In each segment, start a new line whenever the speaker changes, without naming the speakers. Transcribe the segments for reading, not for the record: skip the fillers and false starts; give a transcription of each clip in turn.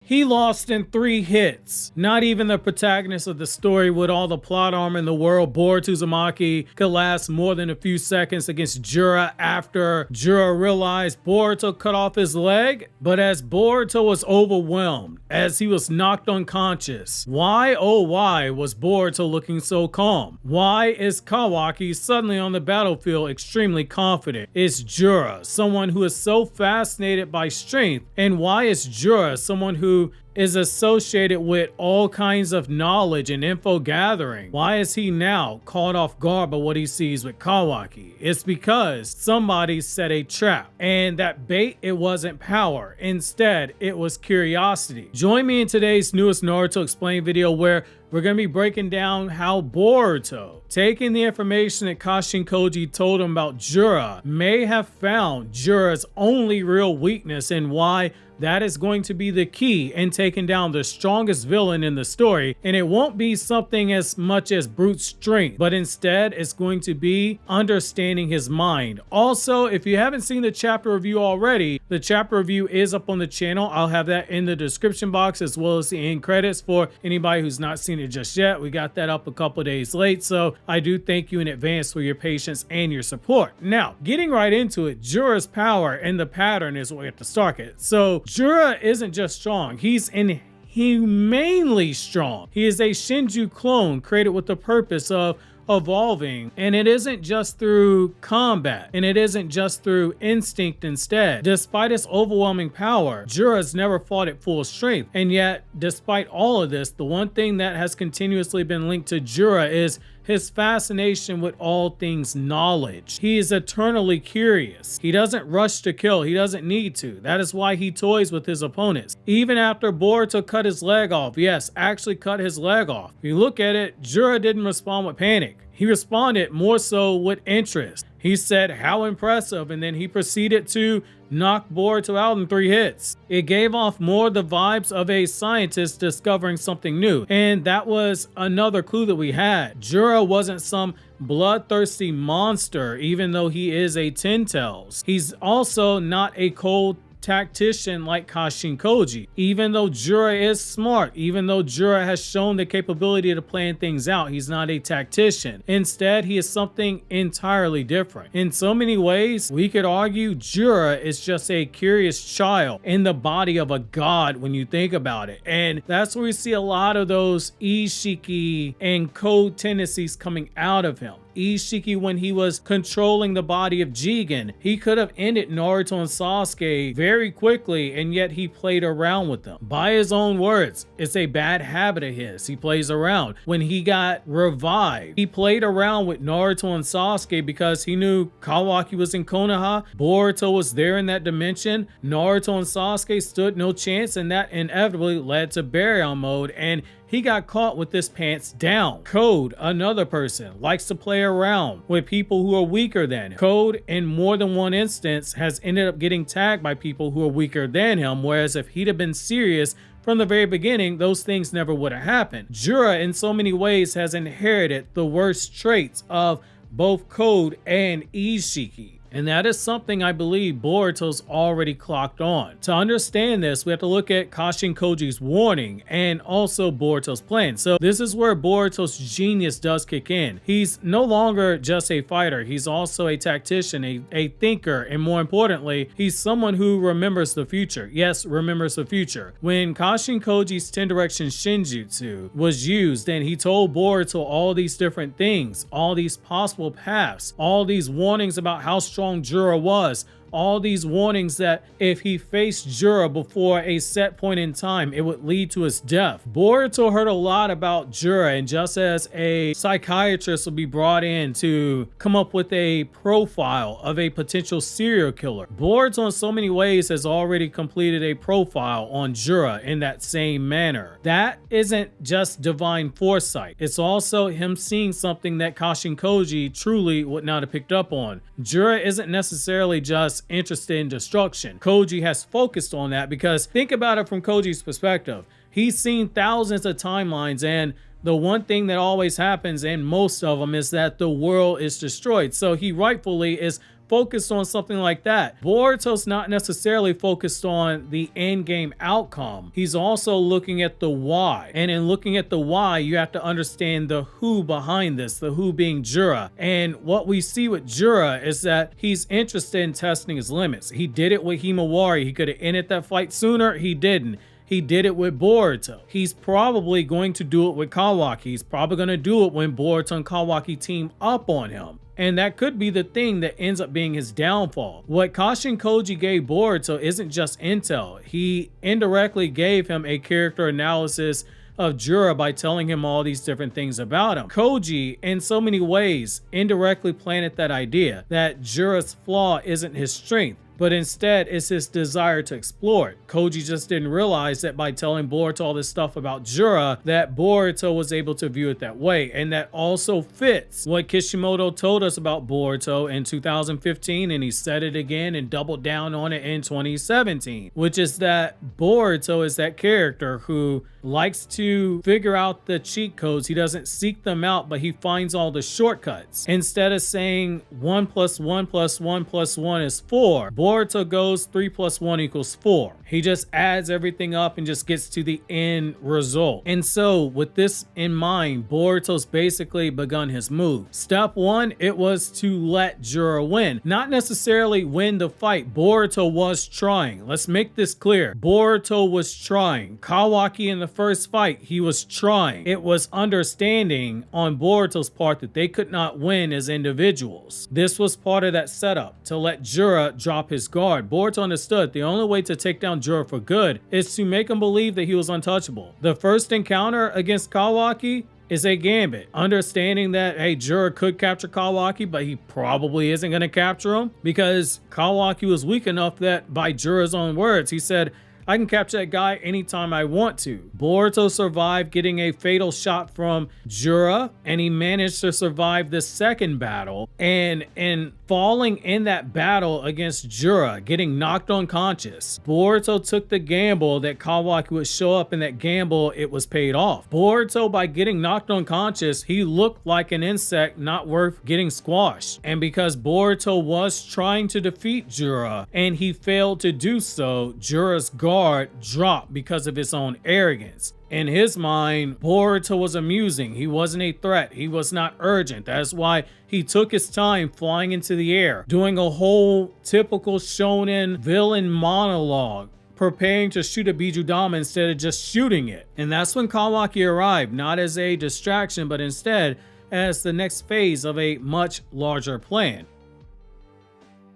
He lost in 3 hits. Not even the protagonist of the story with all the plot armor in the world, Boruto Uzumaki, could last more than a few seconds against Jura after Jura realized Boruto cut off his leg. But as Boruto was overwhelmed, as he was knocked unconscious, why oh why was Boruto looking so calm? Why is Kawaki suddenly on the battlefield extremely confident? Is Jura someone who is so fascinated by strength? And why is Jura someone who is associated with all kinds of knowledge and info gathering? Why is he now caught off guard by what he sees with Kawaki? It's because somebody set a trap, and that bait, it wasn't power. Instead, it was curiosity. Join me in today's newest Naruto Explained video, where we're going to be breaking down how Boruto, taking the information that Kashin Koji told him about Jura, may have found Jura's only real weakness, and why that is going to be the key in taking down the strongest villain in the story. And it won't be something as much as brute strength, but instead it's going to be understanding his mind. Also, if you haven't seen the chapter review already, the chapter review is up on the channel. I'll have that in the description box, as well as the end credits for anybody who's not seen it just yet. We got that up a couple days late, so I do thank you in advance for your patience and your support. Now, getting right into it, Jura's power and the pattern is what we have to start at. So Jura isn't just strong, he's inhumanely strong. He is a Shinju clone created with the purpose of evolving, and it isn't just through combat, and it isn't just through instinct. Instead, despite its overwhelming power, Jura's never fought at full strength. And yet, despite all of this, the one thing that has continuously been linked to Jura is his fascination with all things knowledge. He is eternally curious. He doesn't rush to kill. He doesn't need to. That is why he toys with his opponents. Even after Boruto cut his leg off, yes, actually cut his leg off. If you look at it, Jura didn't respond with panic. He responded more so with interest. He said, "How impressive," and then he proceeded to knock Boruto out in 3 hits. It gave off more the vibes of a scientist discovering something new, and that was another clue that we had. Jura wasn't some bloodthirsty monster, even though he is a Ten Tails. He's also not a cold tactician like Kashin Koji. Even though Jura is smart, even though Jura has shown the capability to plan things out, he's not a tactician. Instead, he is something entirely different. In so many ways, we could argue Jura is just a curious child in the body of a god when you think about it. And that's where we see a lot of those Ishiki and code tendencies coming out of him. Ishiki, when he was controlling the body of Jigen, he could have ended Naruto and Sasuke very quickly, and yet he played around with them. By his own words, it's a bad habit of his. He plays around. When he got revived, he played around with Naruto and Sasuke because he knew Kawaki was in Konoha, Boruto was there in that dimension, Naruto and Sasuke stood no chance, and that inevitably led to burial mode, and he got caught with his pants down. Code, another person, likes to play around with people who are weaker than him. Code, in more than one instance, has ended up getting tagged by people who are weaker than him, whereas if he'd have been serious from the very beginning, those things never would have happened. Jura, in so many ways, has inherited the worst traits of both Code and Ishiki. And that is something I believe Boruto's already clocked on. To understand this, we have to look at Kashin Koji's warning and also Boruto's plan. So this is where Boruto's genius does kick in. He's no longer just a fighter. He's also a tactician, a thinker, and more importantly, he's someone who remembers the future. Yes, remembers the future. When Kashin Koji's 10 Direction Shinjutsu was used and he told Boruto all these different things, all these possible paths, all these warnings about how strong Jura was, all these warnings that if he faced Jura before a set point in time, it would lead to his death. Boruto heard a lot about Jura, and just as a psychiatrist will be brought in to come up with a profile of a potential serial killer, Boruto in so many ways has already completed a profile on Jura in that same manner. That isn't just divine foresight. It's also him seeing something that Kashin Koji truly would not have picked up on. Jura isn't necessarily just interested in destruction. Koji has focused on that because think about it from Koji's perspective. He's seen thousands of timelines, and the one thing that always happens in most of them is that the world is destroyed. So he rightfully is focused on something like that. Boruto's not necessarily focused on the end game outcome. He's also looking at the why. And in looking at the why, you have to understand the who behind this, the who being Jura. And what we see with Jura is that he's interested in testing his limits. He did it with Himawari. He could have ended that fight sooner. He didn't. He did it with Boruto. He's probably going to do it with Kawaki. He's probably going to do it when Boruto and Kawaki team up on him. And that could be the thing that ends up being his downfall. What Kashin Koji gave Boruto isn't just intel. He indirectly gave him a character analysis of Jura by telling him all these different things about him. Koji, in so many ways, indirectly planted that idea that Jura's flaw isn't his strength, but instead it's his desire to explore it. Koji just didn't realize that by telling Boruto all this stuff about Jura, that Boruto was able to view it that way. And that also fits what Kishimoto told us about Boruto in 2015, and he said it again and doubled down on it in 2017, which is that Boruto is that character who likes to figure out the cheat codes. He doesn't seek them out, but he finds all the shortcuts. Instead of saying 1 + 1 + 1 + 1 is 4, Boruto goes 3 + 1 = 4. He just adds everything up and just gets to the end result. And so with this in mind, Boruto's basically begun his move. Step 1, it was to let Jura win. Not necessarily win the fight. Boruto was trying. Let's make this clear. Boruto was trying. Kawaki in the first fight, he was trying. It was understanding on Boruto's part that they could not win as individuals. This was part of that setup to let Jura drop his guard. Boruto understood the only way to take down Jura for good is to make him believe that he was untouchable. The first encounter against Kawaki is a gambit. Understanding that, hey, Jura could capture Kawaki, but he probably isn't going to capture him because Kawaki was weak enough that, by Jura's own words, he said, I can capture that guy anytime I want to. Boruto survived getting a fatal shot from Jura, and he managed to survive the second battle. And in falling in that battle against Jura, getting knocked unconscious, Boruto took the gamble that Kawaki would show up. In that gamble, it was paid off. Boruto, by getting knocked unconscious, he looked like an insect not worth getting squashed. And because Boruto was trying to defeat Jura, and he failed to do so, Jura's guard dropped because of his own arrogance. In his mind, Boruto was amusing. He wasn't a threat. He was not urgent. That's why he took his time flying into the air, doing a whole typical shonen villain monologue, preparing to shoot a Bijudama instead of just shooting it. And that's when Kawaki arrived, not as a distraction, but instead as the next phase of a much larger plan.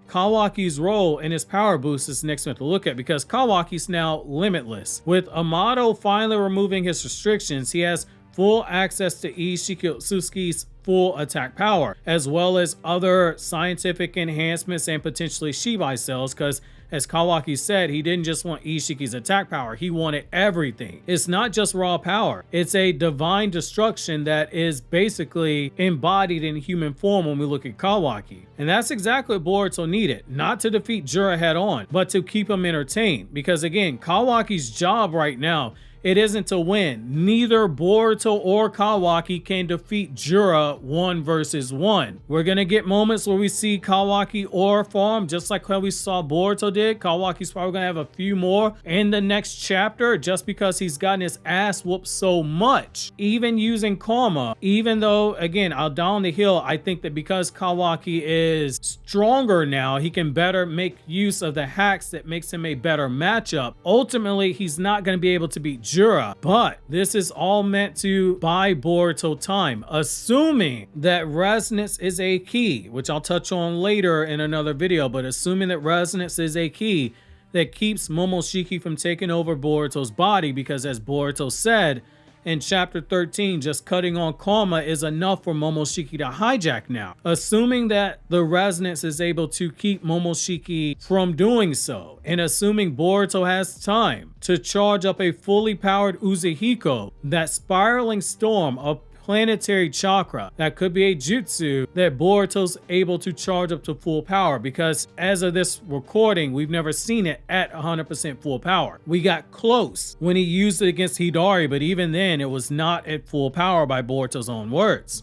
Kawaki's role in his power boost is next one to look at, because Kawaki's now limitless. With Amato finally removing his restrictions, he has full access to Ishiki Otsutsuki's full attack power, as well as other scientific enhancements and potentially Shibai cells, because as Kawaki said, he didn't just want Ishiki's attack power, he wanted everything. It's not just raw power, it's a divine destruction that is basically embodied in human form when we look at Kawaki. And that's exactly what Boruto needed, not to defeat Jura head on, but to keep him entertained. Because again, Kawaki's job right now, it isn't to win. Neither Boruto or Kawaki can defeat Jura 1 versus 1. We're gonna get moments where we see Kawaki aura farm, just like how we saw Boruto did. Kawaki's probably gonna have a few more in the next chapter, just because he's gotten his ass whooped so much. Even using karma, even though, again, I'll down the hill, I think that because Kawaki is stronger now, he can better make use of the hacks that makes him a better matchup. Ultimately, he's not gonna be able to beat Jura, but this is all meant to buy Boruto time, assuming that resonance is a key, which I'll touch on later in another video, but assuming that resonance is a key that keeps Momoshiki from taking over Boruto's body, because as Boruto said in chapter 13, just cutting on karma is enough for Momoshiki to hijack now. Assuming that the resonance is able to keep Momoshiki from doing so, and assuming Boruto has time to charge up a fully powered Uzuhiko, that spiraling storm of planetary chakra, that could be a jutsu that Boruto's able to charge up to full power, because as of this recording, we've never seen it at 100% full power. We got close when he used it against Hidari, but even then it was not at full power by Boruto's own words.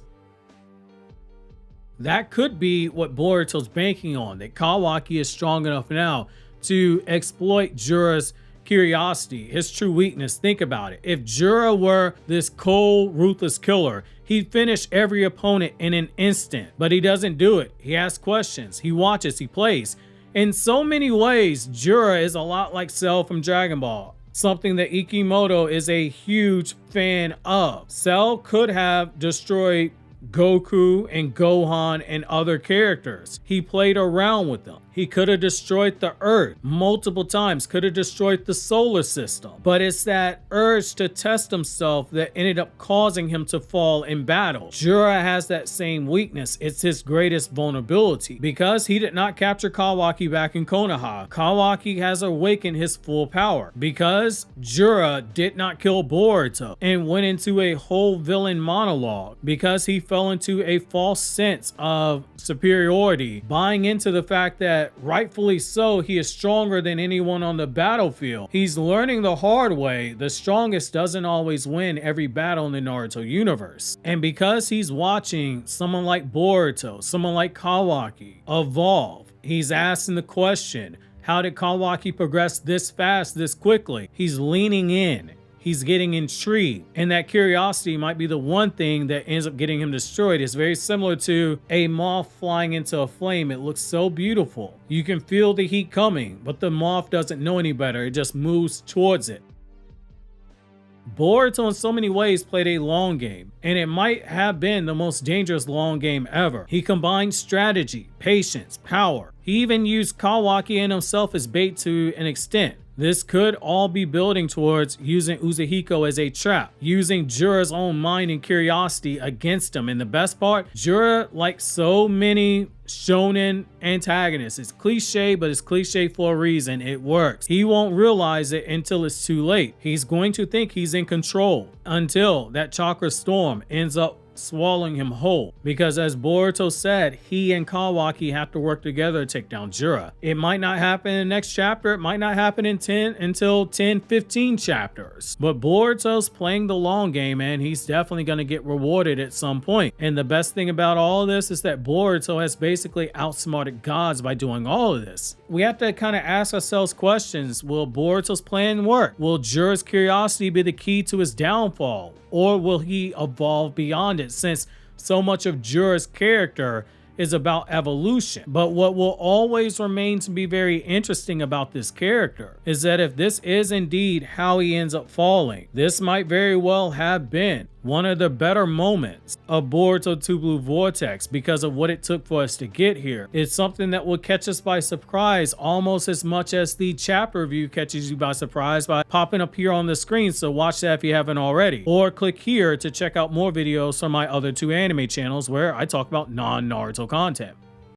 That could be what Boruto's banking on, that Kawaki is strong enough now to exploit Jura's curiosity, his true weakness. Think about it. If Jura were this cold, ruthless killer, he'd finish every opponent in an instant, but he doesn't do it. He asks questions, he watches, he plays. In so many ways, Jura is a lot like Cell from Dragon Ball, something that Ikimoto is a huge fan of. Cell could have destroyed Goku and Gohan and other characters. He played around with them. He could have destroyed the Earth multiple times, could have destroyed the solar system. But it's that urge to test himself that ended up causing him to fall in battle. Jura has that same weakness. It's his greatest vulnerability. Because he did not capture Kawaki back in Konoha, Kawaki has awakened his full power. Because Jura did not kill Boruto and went into a whole villain monologue. Because he fell into a false sense of superiority, buying into the fact that rightfully so, he is stronger than anyone on the battlefield. He's learning the hard way. The strongest doesn't always win every battle in the Naruto universe. And because he's watching someone like Boruto, someone like Kawaki evolve, he's asking the question, how did Kawaki progress this fast, this quickly? He's leaning in. He's getting intrigued, and that curiosity might be the one thing that ends up getting him destroyed. It's very similar to a moth flying into a flame. It looks so beautiful. You can feel the heat coming, but the moth doesn't know any better. It just moves towards it. Boruto in so many ways played a long game, and it might have been the most dangerous long game ever. He combined strategy, patience, power. He even used Kawaki and himself as bait to an extent. This could all be building towards using Uzuhiko as a trap, using Jura's own mind and curiosity against him. And the best part, Jura, like so many shonen antagonists, it's cliche, but it's cliche for a reason. It works. He won't realize it until it's too late. He's going to think he's in control until that chakra storm ends up swallowing him whole. Because as Boruto said, he and Kawaki have to work together to take down Jura. It might not happen in the next chapter. It might not happen in 15 chapters. But Boruto's playing the long game, and he's definitely going to get rewarded at some point. And the best thing about all of this is that Boruto has basically outsmarted gods by doing all of this. We have to kind of ask ourselves questions. Will Boruto's plan work? Will Jura's curiosity be the key to his downfall? Or will he evolve beyond it, since so much of Jura's character is about evolution? But what will always remain to be very interesting about this character is that if this is indeed how he ends up falling, this might very well have been one of the better moments of Boruto 2 Blue Vortex because of what it took for us to get here. It's something that will catch us by surprise almost as much as the chapter review catches you by surprise by popping up here on the screen, so watch that if you haven't already. Or click here to check out more videos from my other two anime channels where I talk about non-Naruto content.